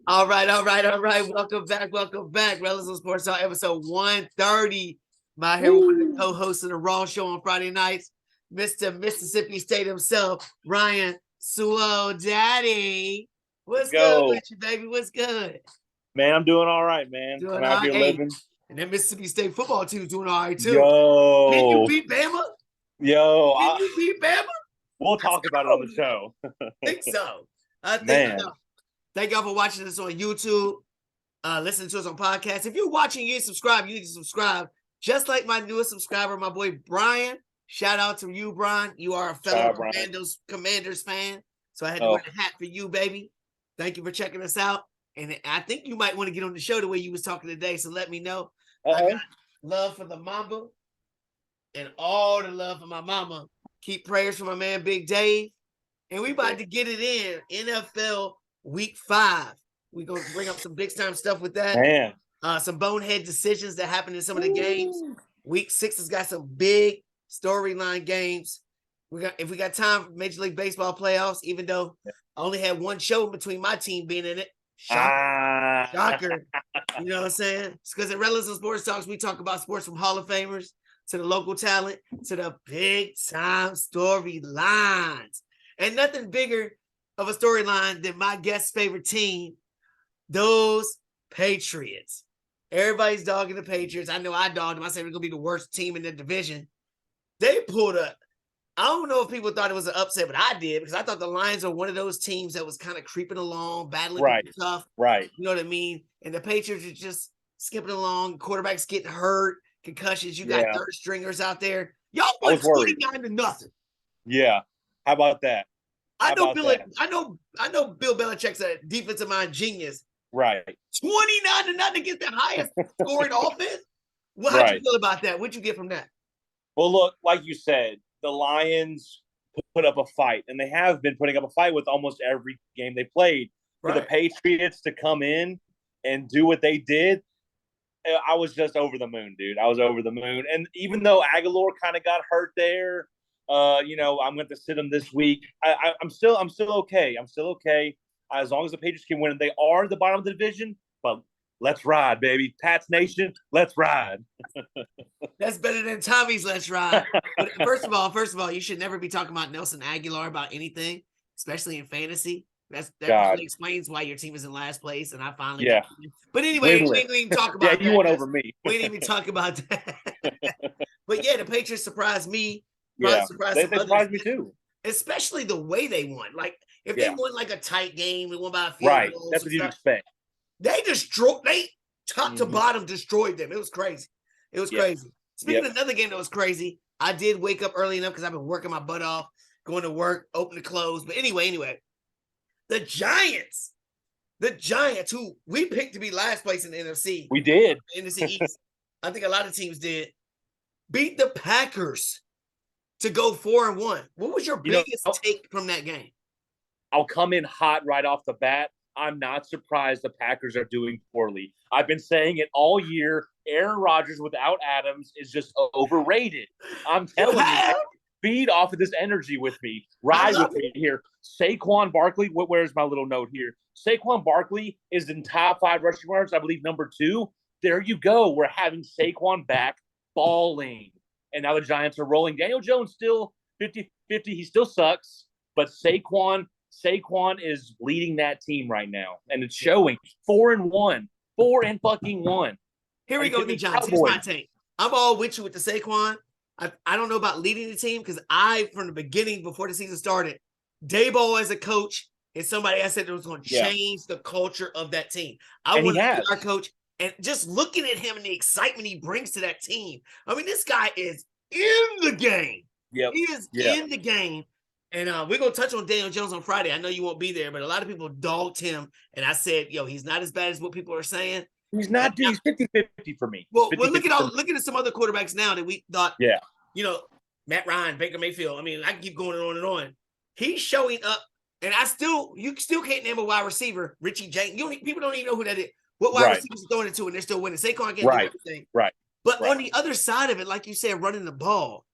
All right, all right, all right. Welcome back, welcome back. Rellism Sports Talk, episode 130. My here with the co-host of the Raw Show on Friday nights, Mr. Mississippi State himself, Ryan Swoll Daddy. What's good Go, with you, baby? What's good? man. I'm doing all right, man. Doing I'm all out right. here Hey, living. and then Mississippi State football team is doing all right too. Can you Yo, beat Bama? yo. Can you beat Bama? We'll Let's talk about it on go. the show, Think so. I think man. so. Thank y'all for watching this on YouTube. Listen to us on podcasts. If you're watching, you subscribe. You need to subscribe. Just like my newest subscriber, my boy Brian. Shout out to you, Brian. You are a fellow Commanders fan. So I had to wear the hat for you, baby. Thank you for checking us out. And I think you might want to get on the show the way you was talking today. So let me know. I got love for the Mamba and all the love for my mama. Keep prayers for my man Big Dave. And we about to get it in. NFL Week 5. We're going to bring up some big time stuff with that. Man. Some bonehead decisions that happened in some of the games. Week 6 has got some big storyline games. If we got time for Major League Baseball playoffs, even though I only had one show between my team being in it. Shocker. You know what I'm saying? It's because at Rellism Sports Talks, we talk about sports from Hall of Famers to the local talent to the big time storylines. And nothing bigger of a storyline than my guest's favorite team, those Patriots. Everybody's dogging the Patriots. I know I dogged them. I said we're going to be the worst team in the division. They pulled up. I don't know if people thought it was an upset, but I did because I thought the Lions are one of those teams that was kind of creeping along, battling tough. Right. You know what I mean? And the Patriots are just skipping along. Quarterbacks getting hurt, concussions. You got third stringers out there. Y'all won 29-0. Yeah. How about that? I know Bill Belichick's a defensive mind genius. Right. 29-0 against the highest scoring offense. Well, how'd you feel about that? What'd you get from that? Well, look, like you said, the Lions put up a fight, and they have been putting up a fight with almost every game they played. For the Patriots to come in and do what they did, I was just over the moon, dude. I was over the moon. And even though Aguilar kind of got hurt there, I'm going to sit him this week. I'm still okay. I'm still okay as long as the Patriots can win. They are the bottom of the division, but let's ride, baby. Pats Nation, let's ride. That's better than Tommy's let's ride. But first of all, you should never be talking about Nelson Aguilar about anything, especially in fantasy. That really explains why your team is in last place, and I finally got you. But anyway, we didn't even talk about that. You went over me. We didn't even talk about that. But yeah, the Patriots surprised me. They surprised me too. Especially the way they won. Like, if they won like a tight game, they won by a few goals. That's what you'd expect. They top to bottom destroyed them. It was crazy. Crazy. Speaking of another game that was crazy, I did wake up early enough because I've been working my butt off, going to work, open to close. But anyway, the Giants, who we picked to be last place in the NFC. We did. NFC East. I think a lot of teams did. Beat the Packers to go 4-1. What was your biggest take from that game? I'll come in hot right off the bat. I'm not surprised the Packers are doing poorly. I've been saying it all year. Aaron Rodgers without Adams is just overrated. I'm telling you, feed off of this energy with me. Ride with me here. Saquon Barkley, where's my little note here? Saquon Barkley is in top 5 rushing yards, I believe number 2. There you go. We're having Saquon back balling. And now the Giants are rolling. Daniel Jones still 50-50. He still sucks. But Saquon is leading that team right now. And it's showing 4-1. 4-1. Here we go, the Giants. Here's my take. I'm all with you with the Saquon. I don't know about leading the team because from the beginning, before the season started, Daboll as a coach is somebody I said that was going to change the culture of that team. I want to be our coach. And just looking at him and the excitement he brings to that team. I mean, this guy is in the game. Yep. He is in the game. And we're going to touch on Daniel Jones on Friday. I know you won't be there, but a lot of people dogged him. And I said, he's not as bad as what people are saying. He's not. He's 50-50 for me. Well, look at some other quarterbacks now that we thought, Matt Ryan, Baker Mayfield. I mean, I can keep going on and on. He's showing up. And you still can't name a wide receiver, Richie James. People don't even know who that is. What wide receivers are throwing it to, and they're still winning. Saquon can't do everything. Right. But on the other side of it, like you said, running the ball,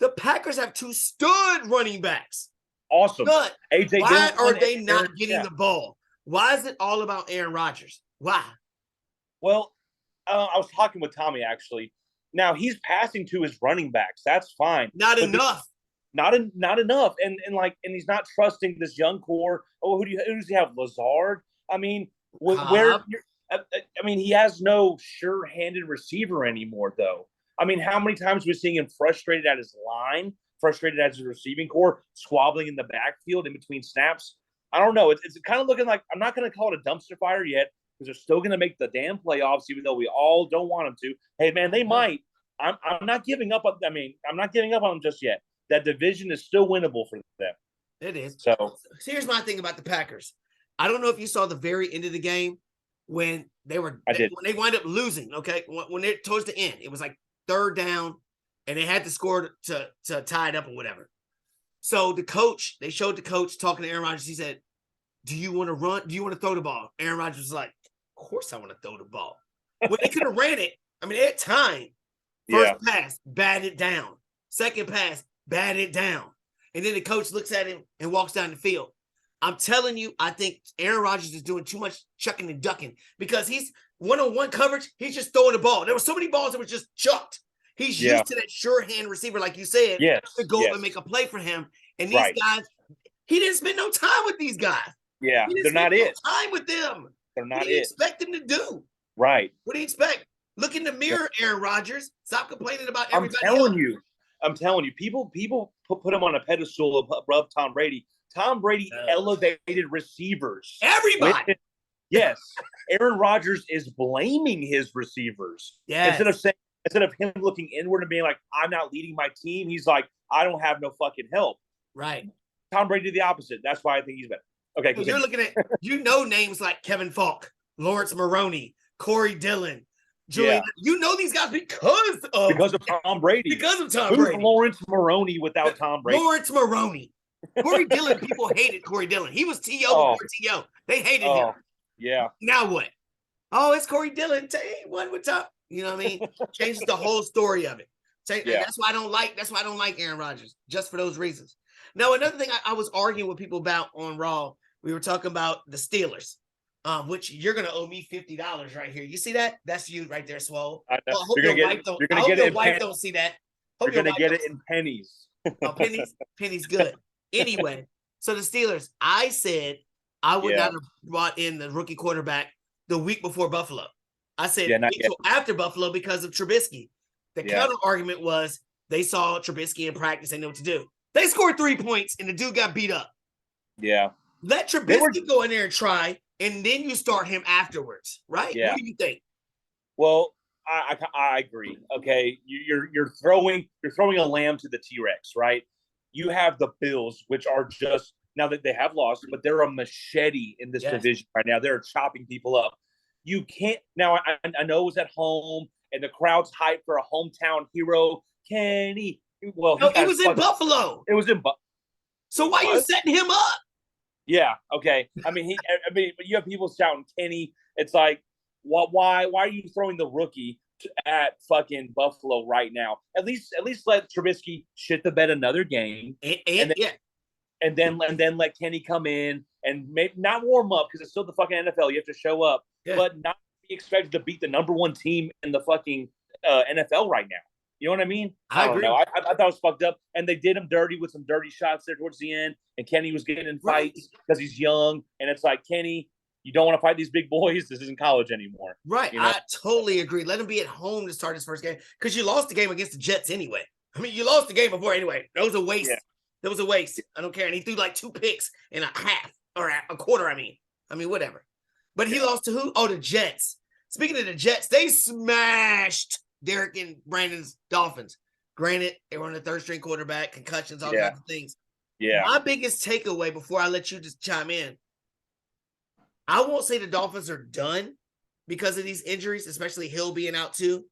the Packers have 2 stud running backs. Awesome. Why are they not getting the ball? Why is it all about Aaron Rodgers? Why? Well, I was talking with Tommy actually. Now he's passing to his running backs. That's fine. Not enough. Not enough. And he's not trusting this young core. Oh, who does he have? Lazard. I mean, he has no sure-handed receiver anymore, though. I mean, how many times we're seeing him frustrated at his line, frustrated at his receiving core, squabbling in the backfield in between snaps? I don't know. It's kind of looking like, I'm not going to call it a dumpster fire yet, because they're still going to make the damn playoffs, even though we all don't want them to. Hey, man, they might. I'm not giving up. I'm not giving up on them just yet. That division is still winnable for them. It is. So here's my thing about the Packers. I don't know if you saw the very end of the game when when they wind up losing. Okay, when they're towards the end, it was like 3rd down, and they had to score to tie it up or whatever. So they showed the coach talking to Aaron Rodgers. He said, "Do you want to run? Do you want to throw the ball?" Aaron Rodgers was like, "Of course I want to throw the ball." Well, they could have ran it. I mean, they had time. First pass, bat it down. Second pass, bat it down. And then the coach looks at him and walks down the field. I'm telling you, I think Aaron Rodgers is doing too much chucking and ducking, because he's one-on-one coverage. He's just throwing the ball. There were so many balls that were just chucked. He's used to that sure hand receiver, like you said, to go up and make a play for him. And these guys, he didn't spend no time with these guys. Yeah, they're not it. Time with them. They're not what do you expect him to do? Right. What do you expect? Look in the mirror, Aaron Rodgers. Stop complaining about everybody I'm telling you, people put him on a pedestal above Tom Brady. Tom Brady elevated receivers. Everybody. Yes. Aaron Rodgers is blaming his receivers. Yes. Instead of him looking inward and being like, I'm not leading my team, he's like, I don't have no fucking help. Right. Tom Brady did the opposite. That's why I think he's better. Okay. So you're looking at, names like Kevin Falk, Lawrence Maroney, Corey Dillon, Julian. You know these guys because of Tom Brady. Because of Tom Brady. Who's Lawrence Maroney without Tom Brady? Lawrence Maroney. Corey Dillon, people hated Corey Dillon. He was T.O. before T.O. They hated him. Yeah. Now what? Oh, it's Corey Dillon. What with Tom? You know what I mean? Changes the whole story of it. That's why I don't like Aaron Rodgers, just for those reasons. Now, another thing I was arguing with people about on Raw, we were talking about the Steelers, which you're going to owe me $50 right here. You see that? That's you right there, Swoll. I hope your wife don't see that. You're going to get it in pennies. Pennies good. Anyway, so the Steelers, I said I would not have brought in the rookie quarterback the week before Buffalo. I said until after Buffalo because of Trubisky. The counter argument was they saw Trubisky in practice. They know what to do. They scored 3 points, and the dude got beat up. Yeah. Let Trubisky go in there and try, and then you start him afterwards, right? Yeah. What do you think? Well, I agree. Okay, you're throwing a lamb to the T-Rex, right? You have the Bills, which are just, now that they have lost, but they're a machete in this division right now. They're chopping people up. You can't now. I know it was at home, and the crowd's hyped for a hometown hero, Kenny. Well, it was in Buffalo. It was in Buffalo. So why are you setting him up? Yeah. Okay. But you have people shouting Kenny. It's like, why are you throwing the rookie at fucking Buffalo right now? At least let Trubisky shit the bed another game, and then let Kenny come in and maybe not warm up, because it's still the fucking NFL. You have to show up, but not be expected to beat the number one team in the fucking NFL right now. You know what I mean? I don't know. I thought it was fucked up, and they did him dirty with some dirty shots there towards the end. And Kenny was getting in fights because he's young, and it's like, Kenny, you don't want to fight these big boys. This isn't college anymore. Right. You know? I totally agree. Let him be at home to start his first game, because you lost the game against the Jets anyway. I mean, you lost the game before anyway. That was a waste. Yeah. That was a waste. I don't care. And he threw like 2 picks in a half or a quarter. I mean, whatever. But he lost to who? Oh, the Jets. Speaking of the Jets, they smashed Derek and Brandon's Dolphins. Granted, they were on the third-string quarterback, concussions, all kinds of things. Yeah. My biggest takeaway before I let you just chime in, I won't say the Dolphins are done because of these injuries, especially Hill being out too.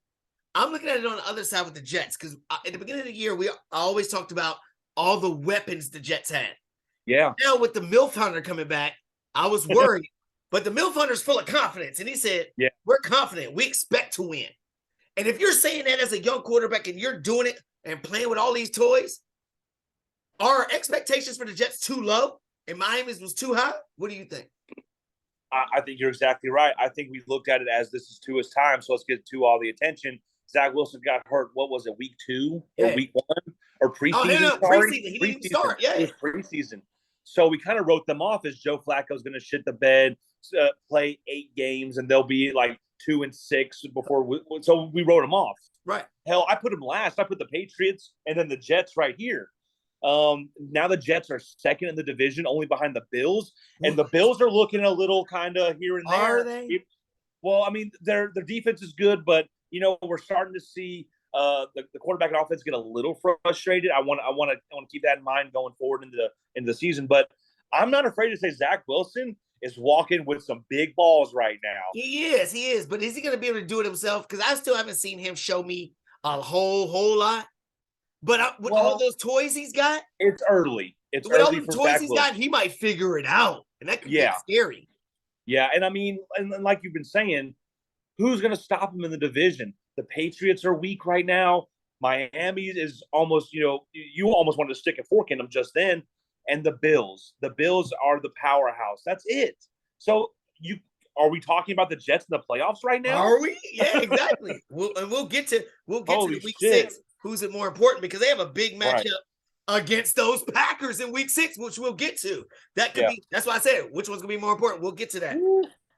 I'm looking at it on the other side with the Jets, because at the beginning of the year, I always talked about all the weapons the Jets had. Yeah. Now with the MILF Hunter coming back, I was worried. But the MILF Hunter's full of confidence, and he said, we're confident. We expect to win. And if you're saying that as a young quarterback and you're doing it and playing with all these toys, are expectations for the Jets too low and Miami's was too high? What do you think? I think you're exactly right. I think we looked at it as this is Tua's time, so let's get to all the attention. Zach Wilson got hurt. What was it, week 2 or week 1 or preseason? No, preseason. He didn't even start. Yeah, it was preseason. So we kind of wrote them off as Joe Flacco's going to shit the bed, play 8 games, and they'll be like 2-6 before. So we wrote them off. Right. Hell, I put them last. I put the Patriots and then the Jets right here. Now the Jets are second in the division, only behind the Bills, and the Bills are looking a little kind of here and there. Are they? Well, I mean, their defense is good, but we're starting to see the quarterback and offense get a little frustrated. I want to keep that in mind going forward into the season. But I'm not afraid to say Zach Wilson is walking with some big balls right now. He is. But is he going to be able to do it himself? Because I still haven't seen him show me a whole lot. But with all those toys he's got, it's early. With all the toys he's got, he might figure it out, and that could get scary. Yeah, and I mean, and like you've been saying, who's going to stop him in the division? The Patriots are weak right now. Miami is almost, you almost wanted to stick a fork in them just then. And the Bills are the powerhouse. That's it. So are we talking about the Jets in the playoffs right now? Are we? Yeah, exactly. we'll get to the week 6. Who's it more important? Because they have a big matchup against those Packers in week 6, which we'll get to. That could be. That's why I said which one's gonna be more important. We'll get to that.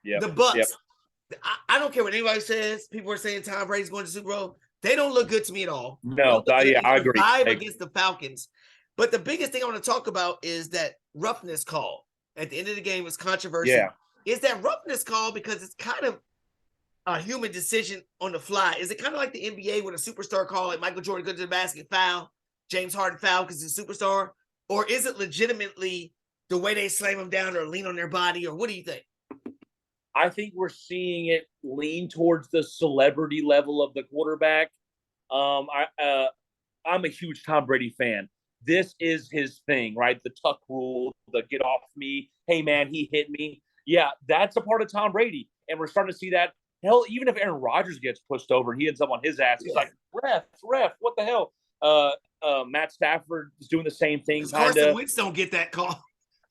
Yeah. The Bucks. Yep. I don't care what anybody says. People are saying Tom Brady's going to the Super Bowl. They don't look good to me at all. No, I agree. 5 against the Falcons. But the biggest thing I want to talk about is that roughness call. At the end of the game was controversial. Yeah. Is that roughness call because it's kind of a human decision on the fly? Is it kind of like the NBA with a superstar call, like Michael Jordan goes to the basket, foul, James Harden foul because he's a superstar? Or is it legitimately the way they slam them down or lean on their body? Or what do you think? I think we're seeing it lean towards the celebrity level of the quarterback. I'm a huge Tom Brady fan. This is his thing, right? The tuck rule, the get off me. Hey, man, he hit me. Yeah, that's a part of Tom Brady. And we're starting to see that. Hell, even if Aaron Rodgers gets pushed over and he ends up on his ass, he's like, ref, what the hell? Matt Stafford is doing the same thing. Carson Wentz don't get that call.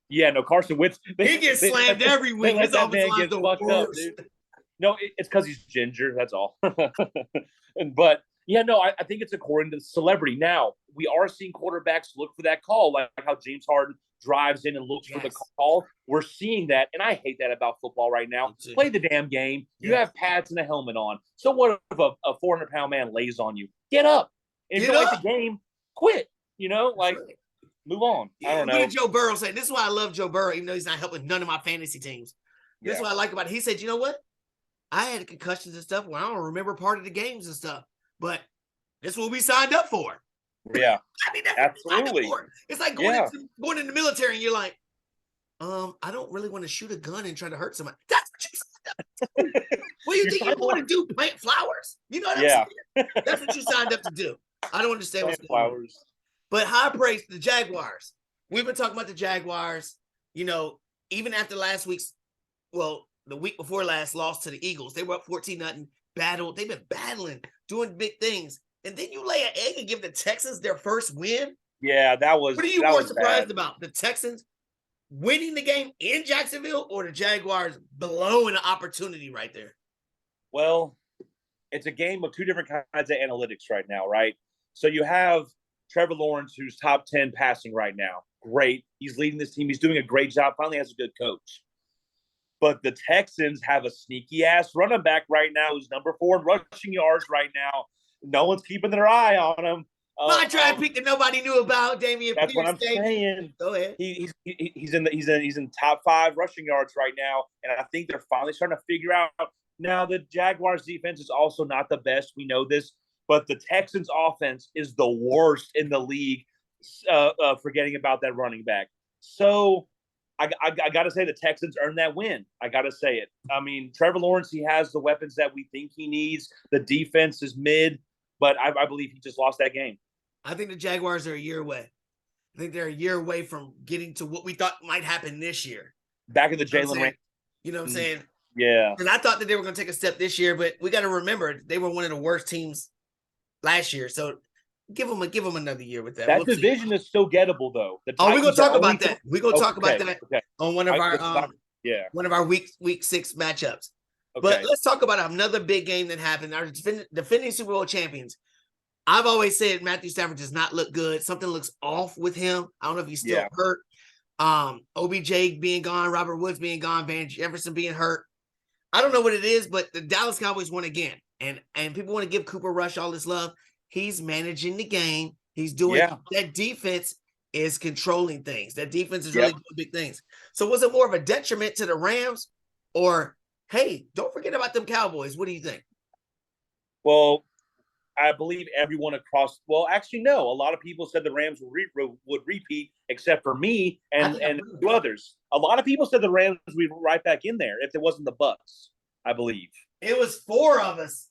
Yeah, no, Carson Wentz. He gets slammed every week. His offensive line's the worst. Up, dude. No, it's because he's ginger. That's all. But, yeah, no, I think it's according to the celebrity. Now, we are seeing quarterbacks look for that call, like how James Harden drives in and looks for the call. We're seeing that, and I hate that about football right now. Play the damn game. You have pads and a helmet on. So what if a 400-pound man lays on you? Get up. And if you like the game, quit. Move on. I don't know. What did Joe Burrow say? This is why I love Joe Burrow, even though he's not helping none of my fantasy teams. This is what I like about it. He said, you know what? I had concussions and stuff where I don't remember part of the games and stuff, but this is what we signed up for. Yeah. I mean, that's absolutely. It's like going in the military and you're like, I don't really want to shoot a gun and try to hurt somebody. That's what you signed up to do. What do you think you want to do? Plant flowers? You know what I'm saying? That's what you signed up to do. I don't understand what's going on. But high praise to the Jaguars. We've been talking about the Jaguars, even after last week's, the week before last loss to the Eagles. They were up 14-0, battled. They've been battling, doing big things. And then you lay an egg and give the Texans their first win? Yeah, that was. What are you more surprised about? The Texans winning the game in Jacksonville or the Jaguars blowing an opportunity right there? Well, it's a game of two different kinds of analytics right now, right? So you have Trevor Lawrence, who's top 10 passing right now. Great. He's leading this team. He's doing a great job. Finally has a good coach. But the Texans have a sneaky-ass running back right now who's number 4 in rushing yards right now. No one's keeping their eye on him. My draft pick that nobody knew about, Damian Pierce. That's what I'm saying. Go ahead. He's in top 5 rushing yards right now, and I think they're finally starting to figure out. Now the Jaguars' defense is also not the best. We know this, but the Texans' offense is the worst in the league. Forgetting about that running back, so I got to say the Texans earned that win. I got to say it. I mean, Trevor Lawrence, he has the weapons that we think he needs. The defense is mid, but I believe he just lost that game. I think the Jaguars are a year away. I think they're a year away from getting to what we thought might happen this year. Back in the Jalen Ramsey. You know what I'm saying? Yeah. And I thought that they were going to take a step this year, but we got to remember they were one of the worst teams last year. So give them another year with that. That division is still gettable, though. We're going to talk about that. We're going to talk about that on one of our Yeah. One of our week 6 matchups. Okay. But let's talk about another big game that happened. Our defending Super Bowl champions. I've always said Matthew Stafford does not look good. Something looks off with him. I don't know if he's still hurt. OBJ being gone, Robert Woods being gone, Van Jefferson being hurt. I don't know what it is, but the Dallas Cowboys won again. And people want to give Cooper Rush all this love. He's managing the game. He's doing that defense is controlling things. That defense is really doing big things. So was it more of a detriment to the Rams or, hey, don't forget about them Cowboys? What do you think? Well, I believe everyone across – well, actually, no. A lot of people said the Rams would repeat except for me and two others. A lot of people said the Rams would be right back in there if it wasn't the Bucs, I believe. It was 4 of us.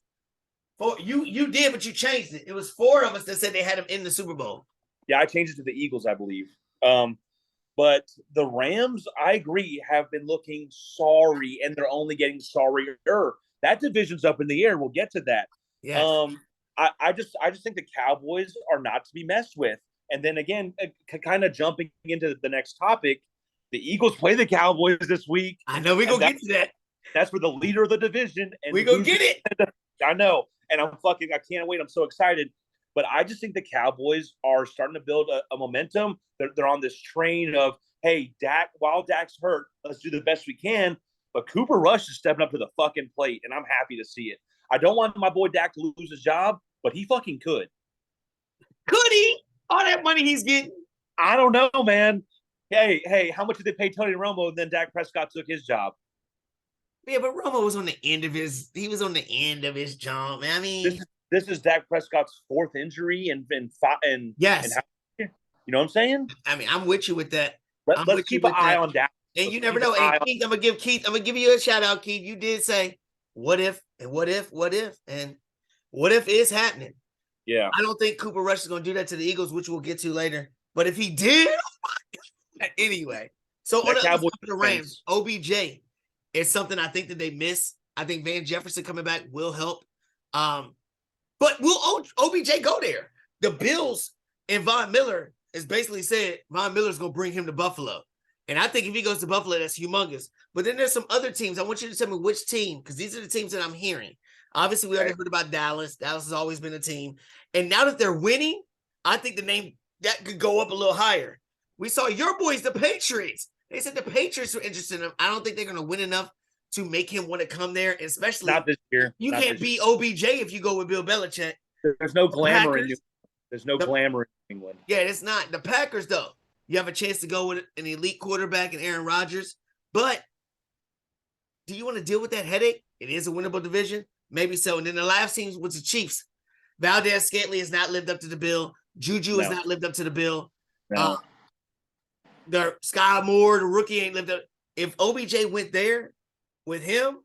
You did, but you changed it. It was 4 of us that said they had him in the Super Bowl. Yeah, I changed it to the Eagles, I believe. But the Rams, I agree, have been looking sorry, and they're only getting sorrier. That division's up in the air. We'll get to that. Yes. I just think the Cowboys are not to be messed with. And then again, kind of jumping into the next topic, the Eagles play the Cowboys this week. I know we're going to get to that. That's for the leader of the division. And we're going to get it. I know. And I can't wait. I'm so excited. But I just think the Cowboys are starting to build a momentum. They're on this train of, hey, while Dak's hurt, let's do the best we can. But Cooper Rush is stepping up to the fucking plate, and I'm happy to see it. I don't want my boy Dak to lose his job, but he fucking could. Could he? All that money he's getting? I don't know, man. Hey, how much did they pay Tony Romo, and then Dak Prescott took his job? Yeah, but Romo was on the end of his job, man. I mean, this is Dak Prescott's 4th injury and yes. You know what I'm saying? I mean, I'm with you with that. Let's keep an eye on Dak. And you never know. And Keith, I'm gonna give you a shout out, Keith. You did say, what if, and what if, and what if is happening. Yeah. I don't think Cooper Rush is gonna do that to the Eagles, which we'll get to later. But if he did, oh my God. Anyway. So on the Rams, OBJ is something I think that they miss. I think Van Jefferson coming back will help. But will OBJ go there? The Bills and Von Miller has basically said Von Miller's going to bring him to Buffalo. And I think if he goes to Buffalo, that's humongous. But then there's some other teams. I want you to tell me which team, because these are the teams that I'm hearing. Obviously, we already heard about Dallas. Dallas has always been a team. And now that they're winning, I think the name that could go up a little higher. We saw your boys, the Patriots. They said the Patriots were interested in him. I don't think they're going to win enough to make him want to come there, especially not this year. You can't beat OBJ if you go with Bill Belichick. There's no glamour in New England. There's no glamour in England. Yeah, it's not. The Packers, though, you have a chance to go with an elite quarterback and Aaron Rodgers. But do you want to deal with that headache? It is a winnable division. Maybe so. And then the last team was the Chiefs. Valdez-Scantling has not lived up to the bill. Juju has not lived up to the bill. No. The Sky Moore, the rookie, ain't lived up. If OBJ went there with him,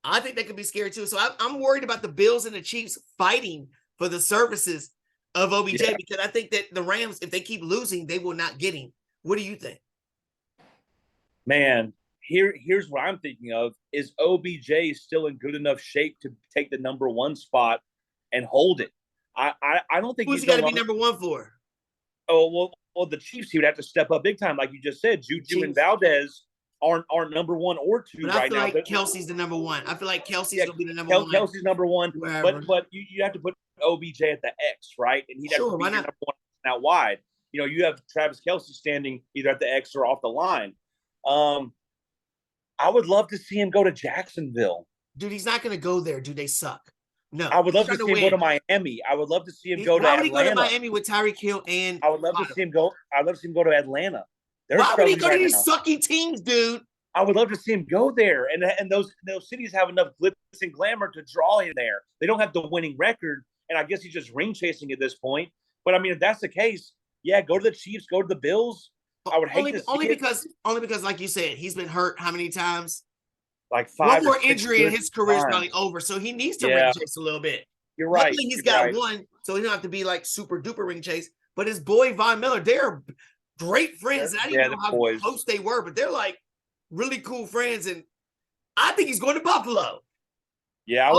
I think that could be scary too. So I'm worried about the Bills and the Chiefs fighting for the services of OBJ because I think that the Rams, if they keep losing, they will not get him. What do you think? Man, here's what I'm thinking of. Is OBJ still in good enough shape to take the number 1 spot and hold it? I don't think who's he got to be number 1 for? Oh, well, the Chiefs, he would have to step up big time. Like you just said, Juju and Valdez aren't number 1 or 2 but right now. I feel like Kelsey's the number 1. I feel like Kelsey's going to be the number 1. Kelsey's number 1, but you have to put OBJ at the X, right? And he'd have to be number 1 out wide. You know, you have Travis Kelce standing either at the X or off the line. I would love to see him go to Jacksonville. Dude, he's not going to go there. Dude, they suck. No. I would love to see him go to Miami. I would love to see him go to Atlanta. Why would he go to Miami with Tyreek Hill and I would love to see him go. I'd love to see him go to Atlanta. Why would he go to these sucky teams, dude? I would love to see him go there. And those cities have enough glitz and glamour to draw him there. They don't have the winning record, and I guess he's just ring chasing at this point. But I mean, if that's the case, yeah, go to the Chiefs, go to the Bills. I would hate to see only because, like you said, he's been hurt how many times? Like 5 one more injury and his career is probably over. So he needs to ring chase a little bit. You're right. Luckily, he's got one, so he don't have to be like super duper ring chase. But his boy Von Miller, they're great friends. And I didn't know how close they were, but they're like really cool friends. And I think he's going to Buffalo. Yeah, I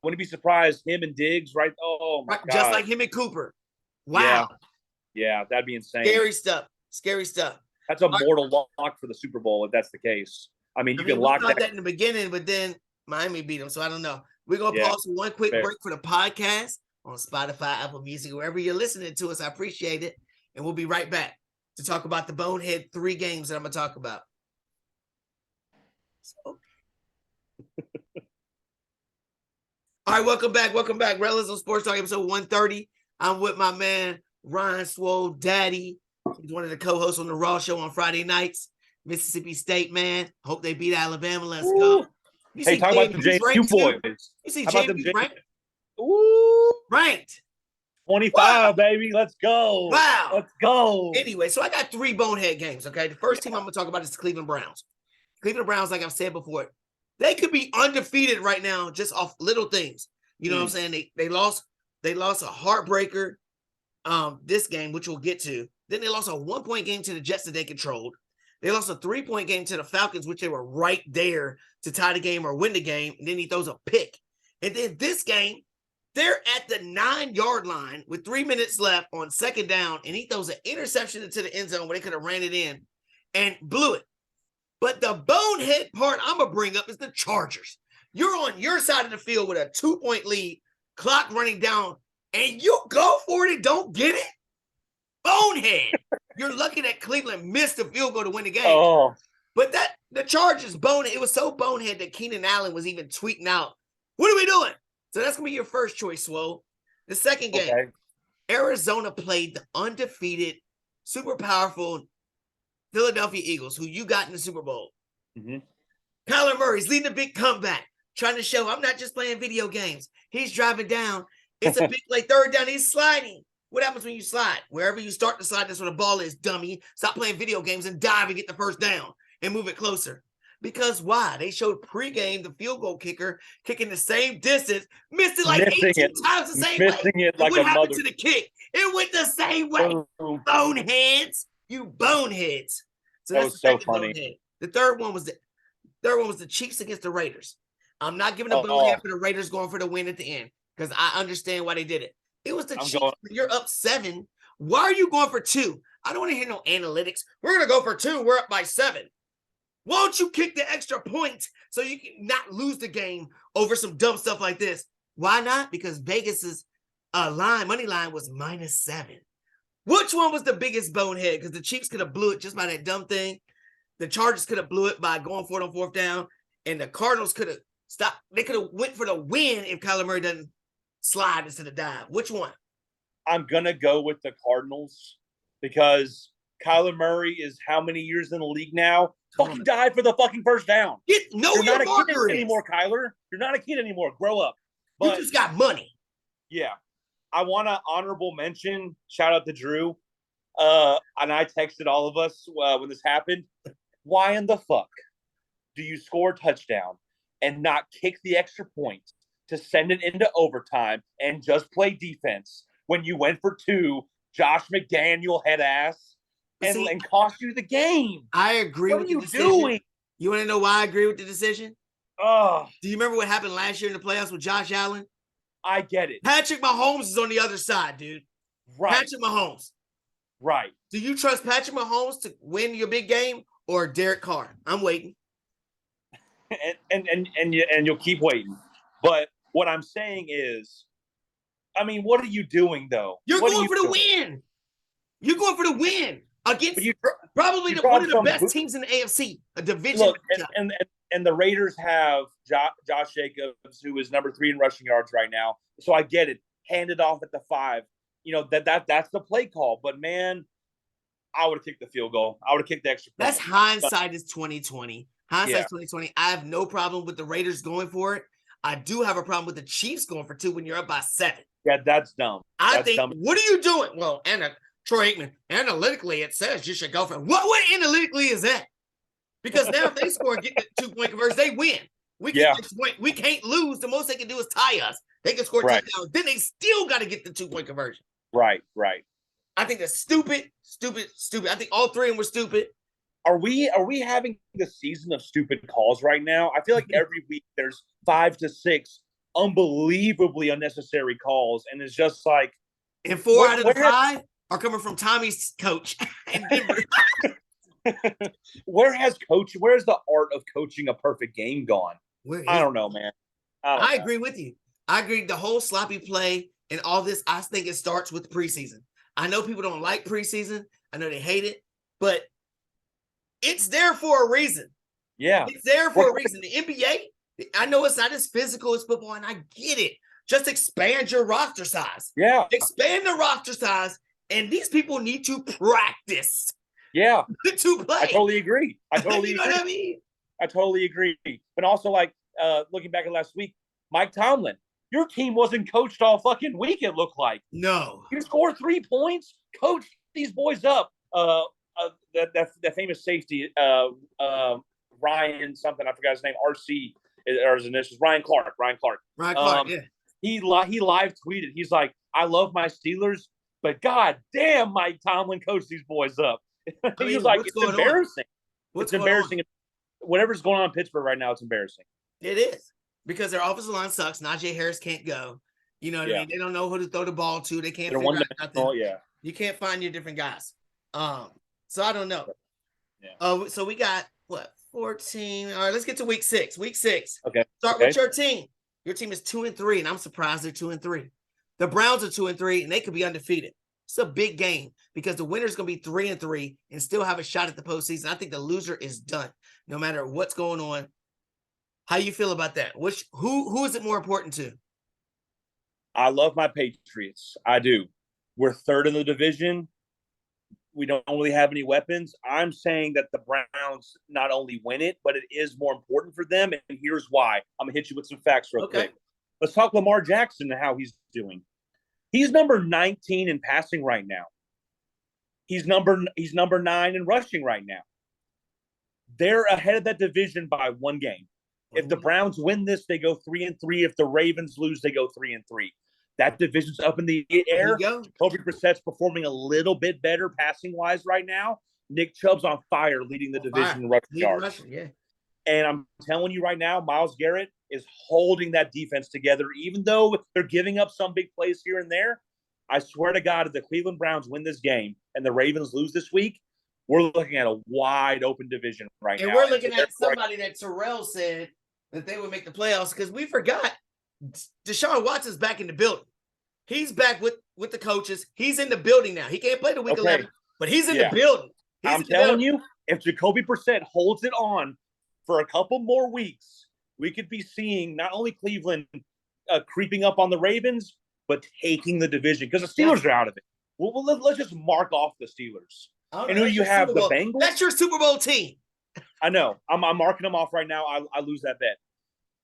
wouldn't be surprised. Him and Diggs, right? Oh my God. Just like him and Cooper. Wow. Yeah, that'd be insane. Scary stuff. That's a mortal lock for the Super Bowl if that's the case. I mean, you can lock that in the beginning, but then Miami beat them, so I don't know. We're going to pause for one quick break for the podcast on Spotify, Apple Music, wherever you're listening to us. I appreciate it. And we'll be right back to talk about the Bonehead 3 games that I'm going to talk about. So. All right, welcome back. Rellism Sports Talk, episode 130. I'm with my man, Ryan Swoll, Daddy. He's one of the co-hosts on the Raw Show on Friday nights. Mississippi State, man. Hope they beat Alabama. Let's go. Hey, talk about the JMU boys. You see JMU ranked? Ooh. Ranked. 25, baby. Let's go. Wow. Let's go. Anyway, so I got 3 bonehead games, okay? The first team I'm going to talk about is the Cleveland Browns. Cleveland Browns, like I've said before, they could be undefeated right now just off little things. You know what I'm saying? They lost a heartbreaker this game, which we'll get to. Then they lost a 1-point game to the Jets that they controlled. They lost a 3-point game to the Falcons, which they were right there to tie the game or win the game. And then he throws a pick. And then this game, they're at the 9-yard line with 3 minutes left on second down. And he throws an interception into the end zone where they could have ran it in and blew it. But the bonehead part I'm going to bring up is the Chargers. You're on your side of the field with a 2-point lead, clock running down, and you go for it and don't get it? Bonehead. You're lucky that Cleveland missed the field goal to win the game. Oh. But the Chargers bonehead, it was so bonehead that Keenan Allen was even tweeting out, what are we doing? So that's going to be your first choice, Swoll. The second game, Arizona played the undefeated, super powerful Philadelphia Eagles, who you got in the Super Bowl. Kyler Murray's leading a big comeback, trying to show I'm not just playing video games. He's driving down. It's a big play, third down. He's sliding. What happens when you slide? Wherever you start to slide, that's where the ball is, dummy. Stop playing video games and dive and get the first down and move it closer. Because why? They showed pregame the field goal kicker kicking the same distance, missed it like 18 times the same way. Like what happened to the kick? It went the same way. Boneheads. You boneheads. So that's the second funny. Bonehead. The third one was the Chiefs against the Raiders. I'm not giving a bonehead for the Raiders going for the win at the end because I understand why they did it. It was the Chiefs. When you're up 7. Why are you going for 2? I don't want to hear no analytics. We're going to go for 2. We're up by 7. Won't you kick the extra point so you can not lose the game over some dumb stuff like this? Why not? Because Vegas's money line was -7. Which one was the biggest bonehead? Because the Chiefs could have blew it just by that dumb thing. The Chargers could have blew it by going for it on 4th down. And the Cardinals could have stopped. They could have went for the win if Kyler Murray doesn't slide instead of dive. Which one? I'm going to go with the Cardinals because Kyler Murray is how many years in the league now? Fucking dive for the fucking first down. You're not a kid anymore, Kyler. You're not a kid anymore. Grow up. But, you just got money. Yeah. I want to honorable mention, shout out to Drew. And I texted all of us when this happened. Why in the fuck do you score a touchdown and not kick the extra point to send it into overtime and just play defense when you went for 2, Josh McDaniel head ass, and cost you the game? I agree with the decision. What are you doing? You want to know why I agree with the decision? Oh. Do you remember what happened last year in the playoffs with Josh Allen? I get it. Patrick Mahomes is on the other side, dude. Right. Patrick Mahomes. Right. Do you trust Patrick Mahomes to win your big game or Derek Carr? I'm waiting. And you'll keep waiting. But what I'm saying is, I mean, what are you doing though? You're going for the win. You're going for the win against probably one of the best teams in the AFC, a division. Look, and the Raiders have Josh Jacobs, who is number 3 in rushing yards right now. So I get it. Hand it off at the 5. You know, that's the play call. But man, I would have kicked the field goal. I would have kicked the extra point. That's hindsight is 2020. Hindsight is 2020. I have no problem with the Raiders going for it. I do have a problem with the Chiefs going for 2 when you're up by 7. Yeah, that's dumb. I think, what are you doing? Well, Troy Aikman, analytically, it says you should go for it. What analytically is that? Because now if they score and get the 2-point conversion, they win. We can't lose. The most they can do is tie us. They can score touchdowns. Then they still got to get the 2-point conversion. Right. I think that's stupid. I think all 3 of them were stupid. Are we having the season of stupid calls right now? I feel like every week there's 5 to 6 unbelievably unnecessary calls, and it's just like. And 4 out of the 5 are coming from Tommy's coach in Denver. Where's the art of coaching a perfect game gone? I don't know, man. I agree with you. I agree. The whole sloppy play and all this, I think it starts with preseason. I know people don't like preseason. I know they hate it, but it's there for a reason. Yeah. It's there for a reason. The NBA, I know it's not as physical as football, and I get it. Just expand your roster size. Yeah. Expand the roster size, and these people need to practice. Yeah. To play. I totally agree. You know what I mean? I totally agree. But also, like, looking back at last week, Mike Tomlin, your team wasn't coached all fucking week, it looked like. No. You score 3 points, coach these boys up. That famous safety, Ryan something, I forgot his name, RC, or his initials, Ryan Clark, yeah. He live tweeted, he's like, I love my Steelers, but god damn, Mike Tomlin coached these boys up. He's like, it's embarrassing. It's embarrassing. Whatever's going on in Pittsburgh right now, it's embarrassing. It is. Because their offensive line sucks. Najee Harris can't go. You know what I mean? They don't know who to throw the ball to. They can't figure out nothing. Yeah. You can't find your different guys. So I don't know. Yeah. So we got what, 14. All right, let's get to week 6. Week 6. Okay. Start with your team. Your team is 2-3, and I'm surprised they're 2-3. The Browns are 2-3, and they could be undefeated. It's a big game because the winner is going to be 3-3 and still have a shot at the postseason. I think the loser is done, no matter what's going on. How you feel about that? Who is it more important to? I love my Patriots. I do. We're third in the division. We don't really have any weapons. I'm saying that the Browns not only win it, but it is more important for them. And here's why. I'm going to hit you with some facts real quick. Let's talk Lamar Jackson and how he's doing. He's number 19 in passing right now. He's number 9 in rushing right now. They're ahead of that division by 1 game. If the Browns win this, they go 3-3. If the Ravens lose, they go 3-3. That division's up in the air. Jacoby Brissett's performing a little bit better passing-wise right now. Nick Chubb's on fire leading the division in rushing yards. And I'm telling you right now, Myles Garrett is holding that defense together, even though they're giving up some big plays here and there. I swear to God, if the Cleveland Browns win this game and the Ravens lose this week, we're looking at a wide open division right now. And we're looking at somebody that Terrell said that they would make the playoffs because we forgot Deshaun Watson's back in the building. He's back with the coaches. He's in the building now. He can't play the week 11, but he's in the building. I'm telling you, if Jacoby Brissett holds it on for a couple more weeks, we could be seeing not only Cleveland creeping up on the Ravens, but taking the division because the Steelers are out of it. Well, let's just mark off the Steelers. And who do you have? The Bengals? That's your Super Bowl team. I know. I'm marking them off right now. I lose that bet.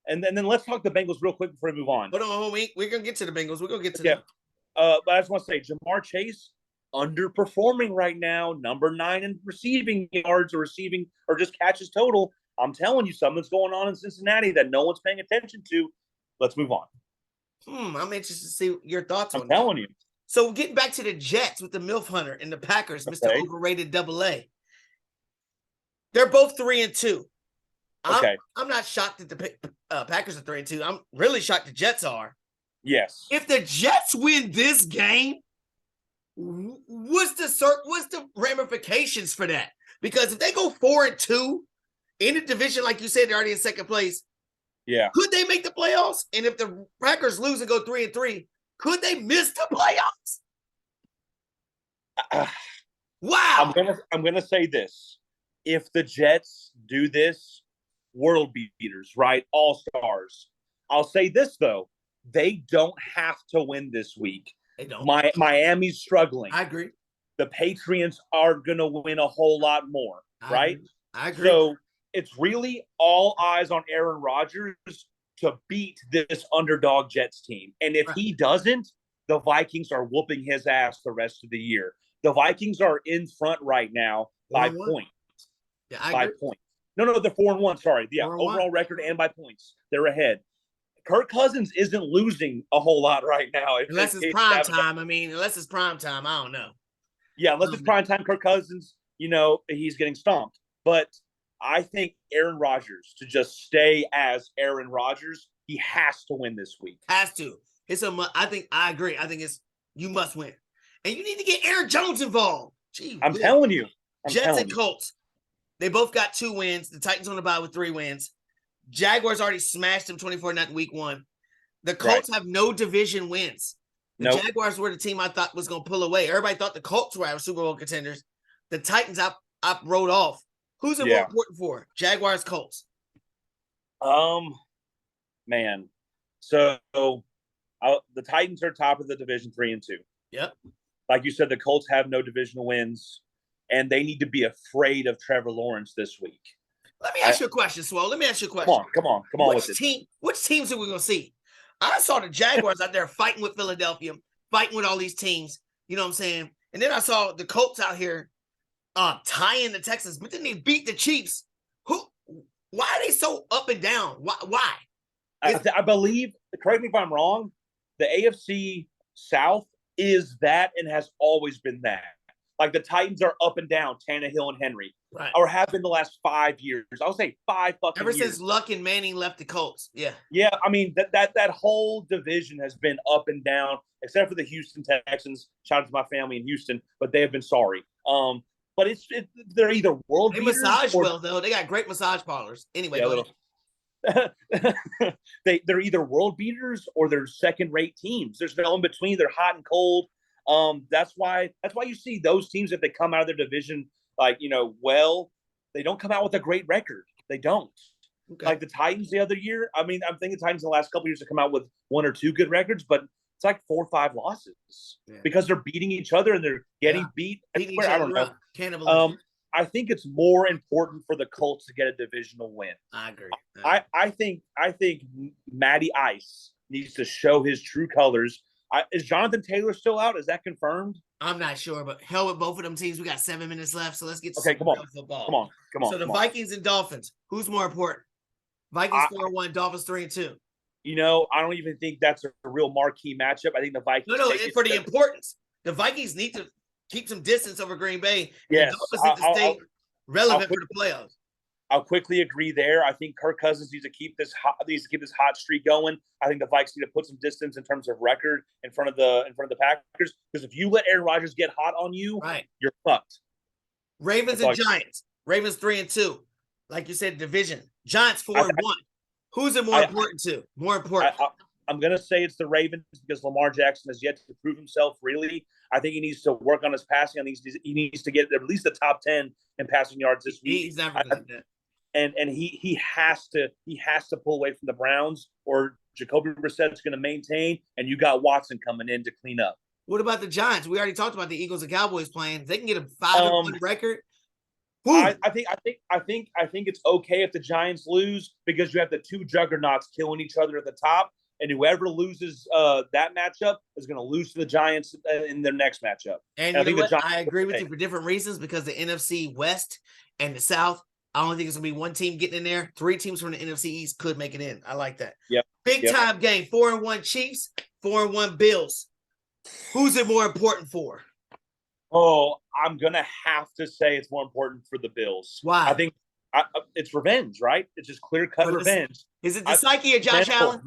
And then let's talk the Bengals real quick before we move on. Hold on, homie. We're going to get to the Bengals. We're going to get to them. But I just want to say, Jamar Chase, underperforming right now. Number 9 in receiving yards or just catches total. I'm telling you, something's going on in Cincinnati that no one's paying attention to. Let's move on. I'm interested to see your thoughts on that. I'm telling you. So getting back to the Jets with the MILF Hunter and the Packers, Mr. Overrated AA. They're both 3-2. I'm not shocked that the Packers are 3-2. I'm really shocked the Jets are. Yes. If the Jets win this game, what's the ramifications for that? Because if they go 4-2 in the division, like you said, they're already in second place. Yeah. Could they make the playoffs? And if the Packers lose and go 3-3, could they miss the playoffs? Wow. I'm gonna say this. If the Jets do this, world beaters, right? All stars. I'll say this though. They don't have to win this week. They don't. Miami's struggling. I agree. The Patriots are gonna win a whole lot more, right? I agree. So it's really all eyes on Aaron Rodgers to beat this underdog Jets team. And if he doesn't, the Vikings are whooping his ass the rest of the year. The Vikings are in front right now by points. Yeah, I by agree. points. No, they're 4-1. Sorry. Yeah, overall record and by points. They're ahead. Kirk Cousins isn't losing a whole lot right now. Unless it's prime time. Unless it's prime time, I don't know. Yeah, unless it's prime time, Kirk Cousins, he's getting stomped. But I think Aaron Rodgers, to just stay as Aaron Rodgers, he has to win this week. Has to. I agree. I think you must win. And you need to get Aaron Jones involved. I'm telling you. Jets and Colts. They both got 2 wins. The Titans on the bye with 3 wins. Jaguars already smashed them 24-0 week 1. The Colts have no division wins. The Jaguars were the team I thought was going to pull away. Everybody thought the Colts were our Super Bowl contenders. The Titans I wrote off. Who's it more important for? Jaguars, Colts. Man. So the Titans are top of the division 3-2. Yep. Like you said, the Colts have no divisional wins, and they need to be afraid of Trevor Lawrence this week. Let me ask you a question, Swoll. Let me ask you a question. Come on with it. Which teams are we going to see? I saw the Jaguars out there fighting with Philadelphia, fighting with all these teams. You know what I'm saying? And then I saw the Colts out here tying the Texans, but then they beat the Chiefs. Why are they so up and down? Why? I believe, correct me if I'm wrong, the AFC South is that and has always been that. Like the Titans are up and down, Tannehill and Henry, right? Or have been the last 5 years. I would say 5 fucking ever years. Since Luck and Manning left the Colts. Yeah. I mean that whole division has been up and down, except for the Houston Texans. Shout out to my family in Houston, but they have been sorry. But they're either world beaters. They massage well though. They got great massage parlors. Anyway, they're either world beaters or they're second-rate teams. There's no in between. They're hot and cold. That's why you see those teams, if they come out of their division, they don't come out with a great record. They don't. Okay. Like the Titans the other year. I mean, I'm thinking Titans in the last couple of years have come out with 1 or 2 good records, but it's like 4 or 5 losses because they're beating each other and they're getting beat. I don't know. I think it's more important for the Colts to get a divisional win. I agree. I think Matty Ice needs to show his true colors. Is Jonathan Taylor still out? Is that confirmed? I'm not sure, but hell with both of them teams. We got 7 minutes left, so let's get to football. Come on. So the Vikings and Dolphins, who's more important? Vikings 4-1, Dolphins 3-2. I don't even think that's a real marquee matchup. I think the Vikings. No, for the importance, the Vikings need to keep some distance over Green Bay. Yes, the Dolphins need to stay relevant for the playoffs. I'll quickly agree there. I think Kirk Cousins needs to keep this hot streak going. I think the Vikes need to put some distance in terms of record in front of the Packers, because if you let Aaron Rodgers get hot on you, you're fucked. Ravens and Giants. Ravens 3-2. Like you said, division. Giants 4-1. Who's it more important to? More important. I'm going to say it's the Ravens because Lamar Jackson has yet to prove himself, really. I think he needs to work on his passing. I think he needs to get at least the top 10 in passing yards this week. He's never going to do that. And he has to pull away from the Browns, or Jacoby Brissett's going to maintain, and you got Watson coming in to clean up. What about the Giants? We already talked about the Eagles and Cowboys playing. They can get a 5-1 record. I think it's okay if the Giants lose, because you have the 2 juggernauts killing each other at the top, and whoever loses that matchup is going to lose to the Giants in their next matchup. And I agree with you for different reasons, because the NFC West and the South, I don't think it's going to be one team getting in there. 3 teams from the NFC East could make it in. I like that. Yep. Big time game. 4-1 Chiefs, 4-1 Bills. Who's it more important for? Oh, I'm going to have to say it's more important for the Bills. Why? I think it's revenge, right? It's just clear-cut revenge. Is it the psyche of Josh Allen?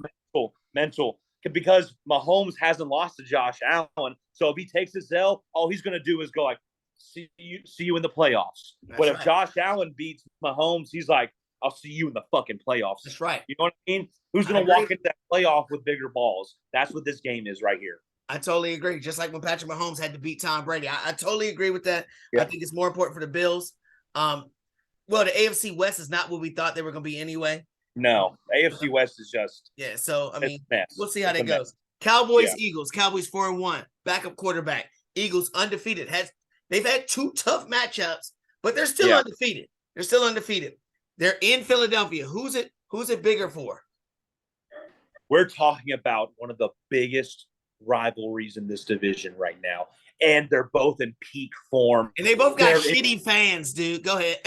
Mental. Because Mahomes hasn't lost to Josh Allen. So if he takes his L, all he's going to do is go like, see you in the playoffs. But if Josh Allen beats Mahomes, he's like, I'll see you in the fucking playoffs. That's right. You know what I mean? Who's going to walk into that playoff with bigger balls? That's what this game is right here. I totally agree. Just like when Patrick Mahomes had to beat Tom Brady. I totally agree with that. Yeah. I think it's more important for the Bills. Well, the AFC West is not what we thought they were going to be anyway. No, AFC West is just. Yeah, so, I mean, we'll see how that goes. Cowboys, Eagles. Cowboys 4-1. Backup quarterback. Eagles undefeated. They've had 2 tough matchups, but they're still undefeated. They're in Philadelphia. Who's it bigger for? We're talking about one of the biggest rivalries in this division right now, and they're both in peak form. And they both got shitty fans, dude. Go ahead.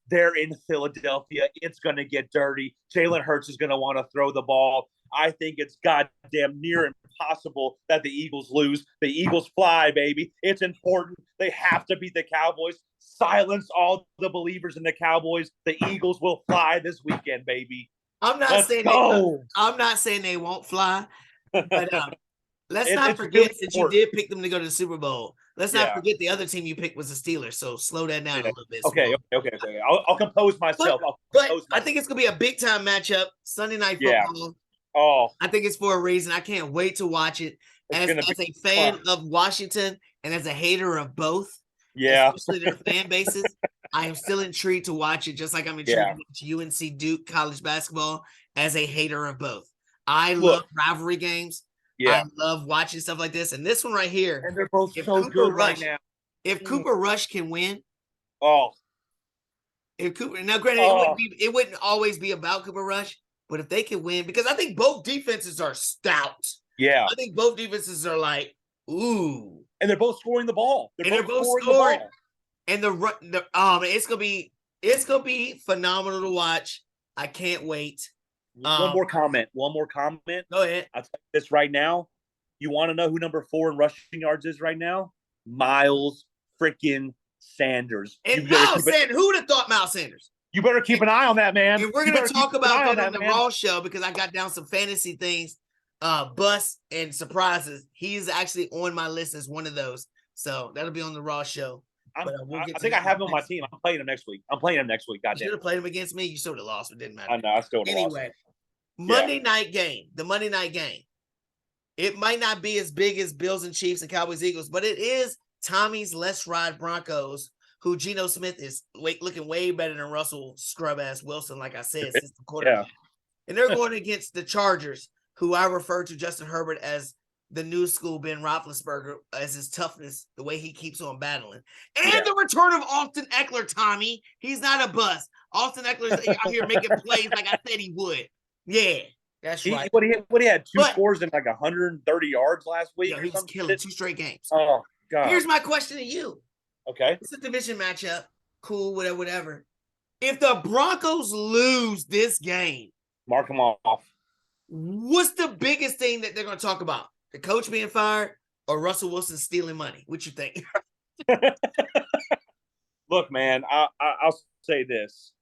They're in Philadelphia. It's going to get dirty. Jalen Hurts is going to want to throw the ball. I think it's goddamn near impossible that the Eagles lose. The Eagles fly, baby. It's important. They have to beat the Cowboys. Silence all the believers in the Cowboys. The Eagles will fly this weekend, baby. I'm not saying they won't fly, but let's not it's forget really that you important. did pick them to go to the Super Bowl. Let's not Yeah. forget the other team you picked was the Steelers. So slow that down a little bit. Okay. Swoll. Okay. I'll compose myself. But I think it's gonna be a big time matchup. Sunday night football. Oh, I think it's for a reason. I can't wait to watch it. it's As gonna be a fan fun. of Washington and as a hater of both, Yeah. especially their fan bases, I am still intrigued to watch it, just like I'm intrigued to watch UNC Duke college basketball as a hater of both. I love rivalry games. Yeah. I love watching stuff like this. And this one right here, And they're both so good right now. If Cooper Rush can win, if Cooper now granted it wouldn't always be about Cooper Rush, but if they can win, because I think both defenses are stout. Yeah. I think both defenses are like, ooh. And they're both scoring the ball. They're both scoring. And it's gonna be phenomenal to watch. I can't wait. One more comment. Go ahead. I'll tell you this right now. You want to know who number 4 in rushing yards is right now? Miles freaking Sanders. And Miles Sanders. Who would have thought Miles Sanders? You better keep an eye on that, man. And we're going to talk about that on the Raw show because I got down some fantasy things, busts and surprises. He's actually on my list as one of those. So that'll be on the Raw show. I think I have him on my team. I'm playing him next week. Goddamn. You should have played him against me. You sort of lost, but it didn't matter. I know. I still would have lost. Anyway, Monday night game. The Monday night game. It might not be as big as Bills and Chiefs and Cowboys Eagles, but it is Tommy's Let's Ride Broncos, who Geno Smith is looking way better than Russell scrub-ass Wilson, like I said, system quarterback. Yeah. And they're going against the Chargers, who I refer to Justin Herbert as the new school Ben Roethlisberger, as his toughness, the way he keeps on battling. And the return of Austin Eckler, Tommy. He's not a bust. Austin Eckler's out here making plays like I said he would. Yeah, that's right. He had 2 scores and like 130 yards last week. He was killing 2 straight games. Oh, God. Here's my question to you. Okay. It's a division matchup. Cool, whatever. If the Broncos lose this game, mark them off. What's the biggest thing that they're going to talk about? The coach being fired or Russell Wilson stealing money? What you think? Look, man, I'll say this.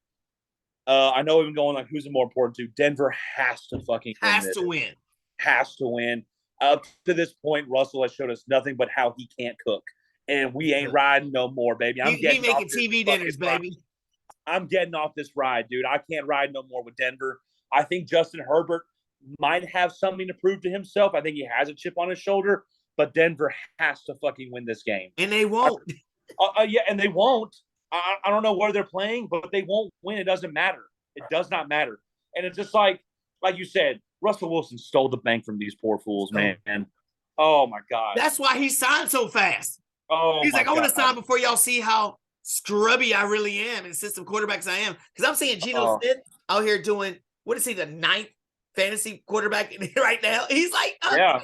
I know we've been going like who's the more important to. Denver has to fucking win. Has to win. Up to this point, Russell has showed us nothing but how he can't cook. And we ain't riding no more, baby. He making TV dinners, baby. I'm getting off this ride, dude. I can't ride no more with Denver. I think Justin Herbert might have something to prove to himself. I think he has a chip on his shoulder, but Denver has to fucking win this game. And they won't. And they won't. I don't know where they're playing, but they won't win. It doesn't matter. It does not matter. And it's just like you said, Russell Wilson stole the bank from these poor fools, man. Oh, my God. That's why he signed so fast. Oh, he's like, I want to sign before y'all see how scrubby I really am and system quarterbacks I am. Because I'm seeing Geno Smith out here doing, what is he, the 9th fantasy quarterback right now? He's like, here.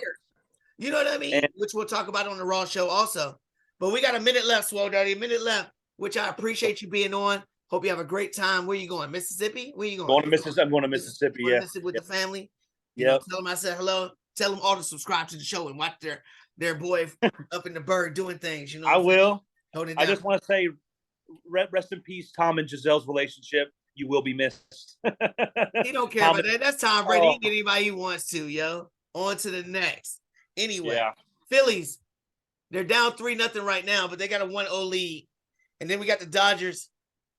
You know what I mean? Which we'll talk about on the Raw show also. But we got a minute left, Swoll Daddy, a minute left, which I appreciate you being on. Hope you have a great time. Where you going? Mississippi? Where you going? I'm going to Mississippi, Mississippi with the family. Yeah. Tell them I said hello. Tell them all to subscribe to the show and watch their boy up in the bird doing things. You know, I will. I just want to say, rest in peace, Tom and Giselle's relationship. You will be missed. He don't care about that. That's Tom Brady. He can get anybody he wants to, yo. On to the next. Anyway, Phillies, they're down 3-0 right now, but they got a 1-0 lead. And then we got the Dodgers.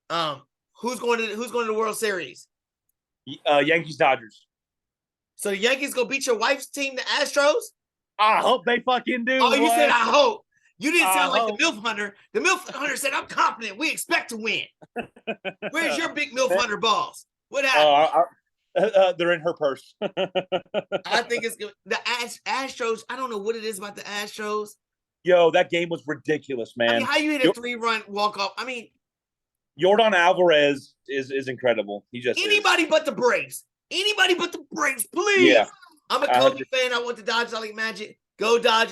Who's going to the World Series? Yankees, Dodgers. So the Yankees gonna beat your wife's team, the Astros? I hope they fucking do. Oh, you said I hope. You didn't sound like the MILF Hunter. The MILF Hunter said, I'm confident. We expect to win. Where's your big MILF Hunter balls? What happened? They're in her purse. I think it's good. The Astros, I don't know what it is about the Astros. Yo, that game was ridiculous, man. I mean, how you hit a 3-run walk-off? I mean, Yordan Alvarez is incredible. He just anybody but the Braves. Anybody but the Braves, please. Yeah. I'm a Kobe fan. I want the Dodgers. I like Magic. Go Dodgers.